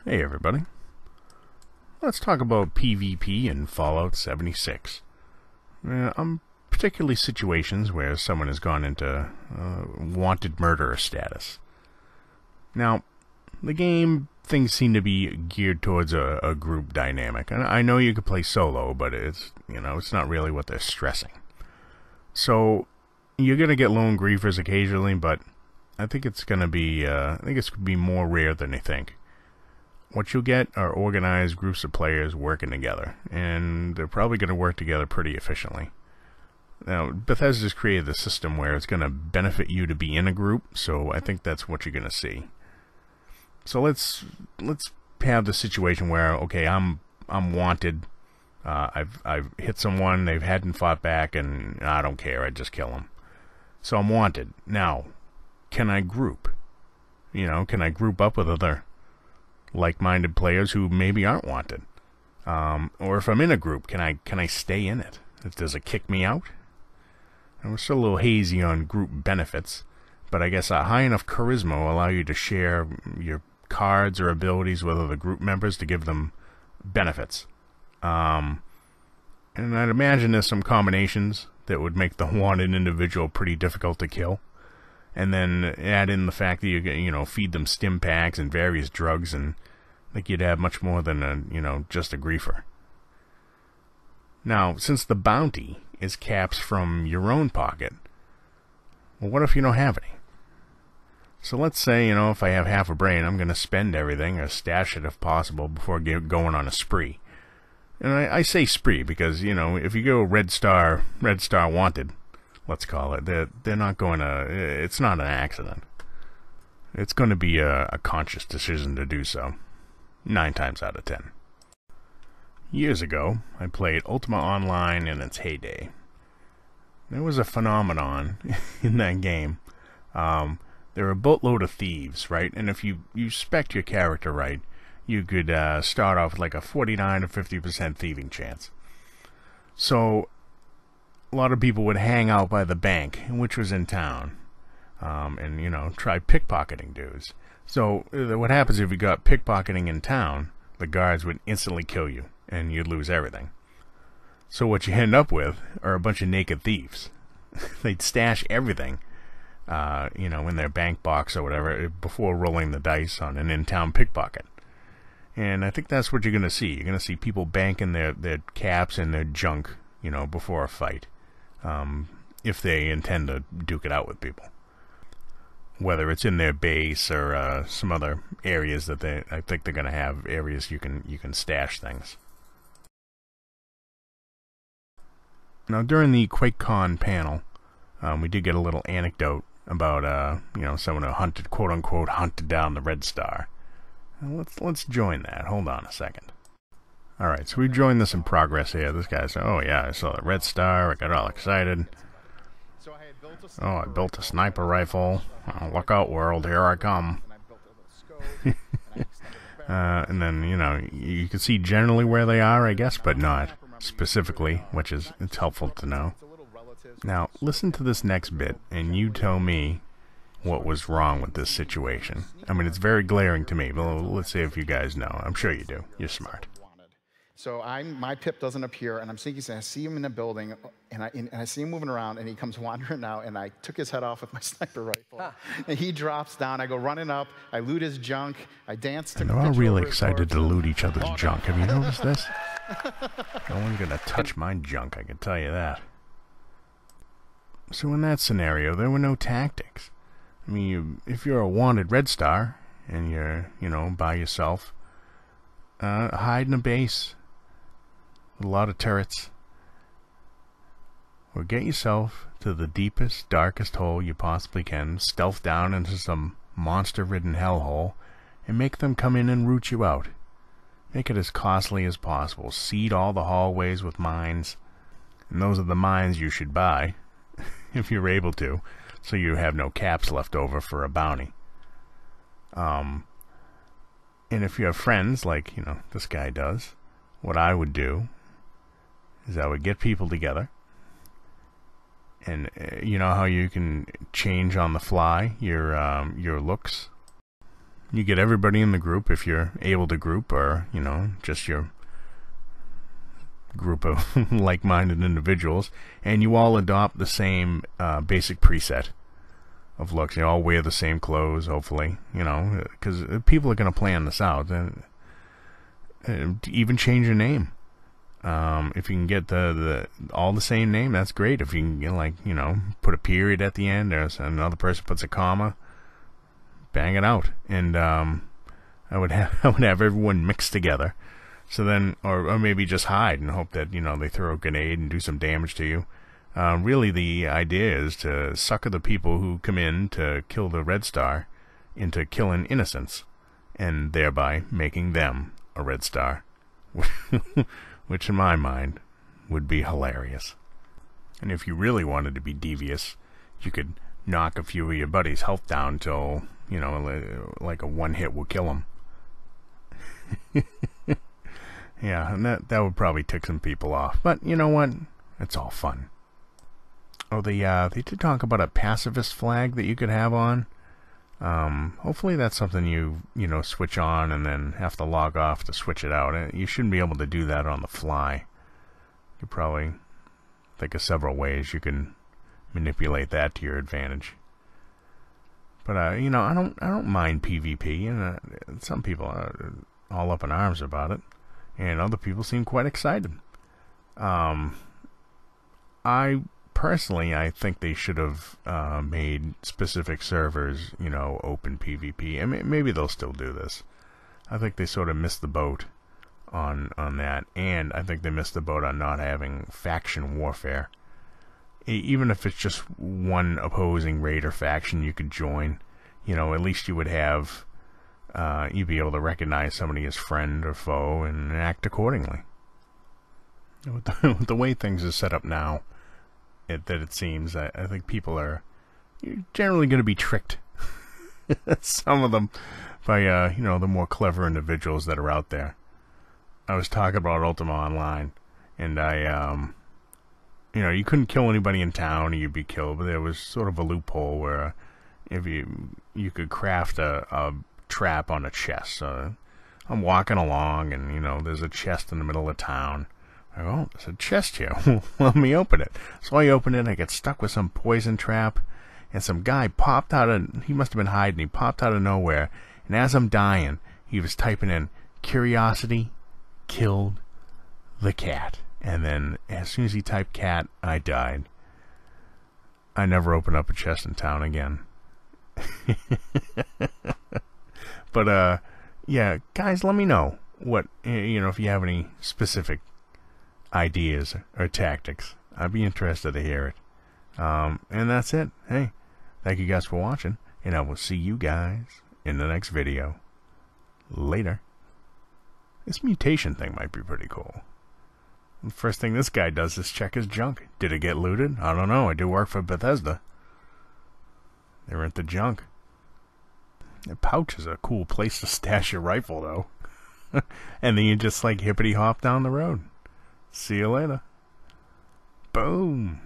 Hey everybody, let's talk about PvP in Fallout 76. Particularly situations where someone has gone into wanted murderer status. Now, the game, things seem to be geared towards a group dynamic. And I know you could play solo, but it's not really what they're stressing. So, you're going to get lone griefers occasionally, but I think it's going to be, more rare than you think. What you'll get are organized groups of players working together, and they're probably going to work together pretty efficiently. Now, Bethesda's created the system where it's going to benefit you to be in a group, so I think that's what you're going to see. So let's have the situation where, okay, I'm wanted. I've hit someone, they hadn't fought back, and I don't care, I just kill them. So I'm wanted. Now, can I group? Can I group up with other like-minded players who maybe aren't wanted? Or if I'm in a group, can I stay in it? Does it kick me out? And we're still a little hazy on group benefits, but I guess a high enough charisma will allow you to share your cards or abilities with other group members to give them benefits. And I'd imagine there's some combinations that would make the wanted individual pretty difficult to kill. And then add in the fact that you feed them stim packs and various drugs, and I think you'd have much more than just a griefer. Now, since the bounty is caps from your own pocket, well, what if you don't have any? So let's say, if I have half a brain, I'm going to spend everything, or stash it if possible, before going on a spree. And I say spree because, if you go red star wanted, let's call it, they're not going to, it's not an accident. It's going to be a conscious decision to do so, 9 times out of 10. Years ago, I played Ultima Online in its heyday. There was a phenomenon in that game. There were a boatload of thieves, right? And if you spec'd your character right, you could start off with like a 49 to 50% thieving chance. So a lot of people would hang out by the bank, which was in town, and try pickpocketing dudes. So what happens if you got pickpocketing in town? The guards would instantly kill you, and you'd lose everything. So what you end up with are a bunch of naked thieves. They'd stash everything, in their bank box or whatever before rolling the dice on an in-town pickpocket. And I think that's what you're going to see. You're going to see people banking their caps and their junk, before a fight. If they intend to duke it out with people. Whether it's in their base or some other areas that I think they're going to have areas you can stash things. Now, during the QuakeCon panel, we did get a little anecdote about someone who hunted, quote unquote, hunted down the Red Star. Now, let's join that. Hold on a second. Alright, so we joined this in progress here. This guy said, oh yeah, I saw the Red Star, I got all excited. Oh, I built a sniper rifle. Oh, look out, world, here I come. And then, you can see generally where they are, I guess, but not specifically, which it's helpful to know. Now, listen to this next bit, and you tell me what was wrong with this situation. I mean, it's very glaring to me, but let's see if you guys know. I'm sure you do. You're smart. So my pip doesn't appear, and I'm thinking, I see him in the building, and I see him moving around, and he comes wandering out, and I took his head off with my sniper rifle. And he drops down. I go running up. I loot his junk. I dance. And they're all really excited to loot each other's junk. Have you noticed this? No one's going to touch my junk, I can tell you that. So in that scenario, there were no tactics. I mean, if you're a wanted Red Star, and you're, by yourself, hide in a base. A lot of turrets. Or get yourself to the deepest, darkest hole you possibly can, stealth down into some monster-ridden hellhole, and make them come in and root you out. Make it as costly as possible. Seed all the hallways with mines. And those are the mines you should buy, if you're able to, so you have no caps left over for a bounty. And if you have friends, like, this guy does, what I would do is I would get people together, and you know how you can change on the fly your looks? You get everybody in the group if you're able to group, or, just your group of like-minded individuals, and you all adopt the same basic preset of looks. You all wear the same clothes, hopefully, because people are going to plan this out. And even change your name. If you can get all the same name, that's great. If you can get, put a period at the end, or another person puts a comma, bang it out. And I would have everyone mixed together. So then, or maybe just hide and hope that they throw a grenade and do some damage to you. Really, the idea is to sucker the people who come in to kill the Red Star into killing innocents, and thereby making them a Red Star, which in my mind would be hilarious. And if you really wanted to be devious, you could knock a few of your buddies' health down till, like a one-hit will kill them. Yeah, and that would probably tick some people off. But you know what? It's all fun. Oh, they did talk about a pacifist flag that you could have on. Hopefully that's something you switch on and then have to log off to switch it out. You shouldn't be able to do that on the fly. You probably think of several ways you can manipulate that to your advantage. But I don't mind PvP, and some people are all up in arms about it, and other people seem quite excited. I think they should have made specific servers, open PvP. I mean, maybe they'll still do this. I think they sort of missed the boat on that, and I think they missed the boat on not having faction warfare. Even if it's just one opposing raid or faction you could join, at least you would have, you'd be able to recognize somebody as friend or foe and act accordingly. With the way things are set up now, it seems, I think people are generally going to be tricked, some of them, by the more clever individuals that are out there. I was talking about Ultima Online, and you couldn't kill anybody in town or you'd be killed, but there was sort of a loophole where if you could craft a trap on a chest. So I'm walking along, and there's a chest in the middle of town. I go, oh, there's a chest here. Let me open it. So I open it. I get stuck with some poison trap, and some guy popped out of. He must have been hiding. He popped out of nowhere, and as I'm dying, he was typing in "Curiosity killed the cat." And then as soon as he typed "cat," I died. I never opened up a chest in town again. But yeah, guys, let me know what if you have any specific ideas or tactics. I'd be interested to hear it. And that's it. Hey, thank you guys for watching, and I will see you guys in the next video. Later. This mutation thing might be pretty cool. The first thing this guy does is check his junk. Did it get looted? I don't know. I do work for Bethesda. They rent the junk. The pouch is a cool place to stash your rifle, though. And then you just hippity hop down the road. See you later. Boom.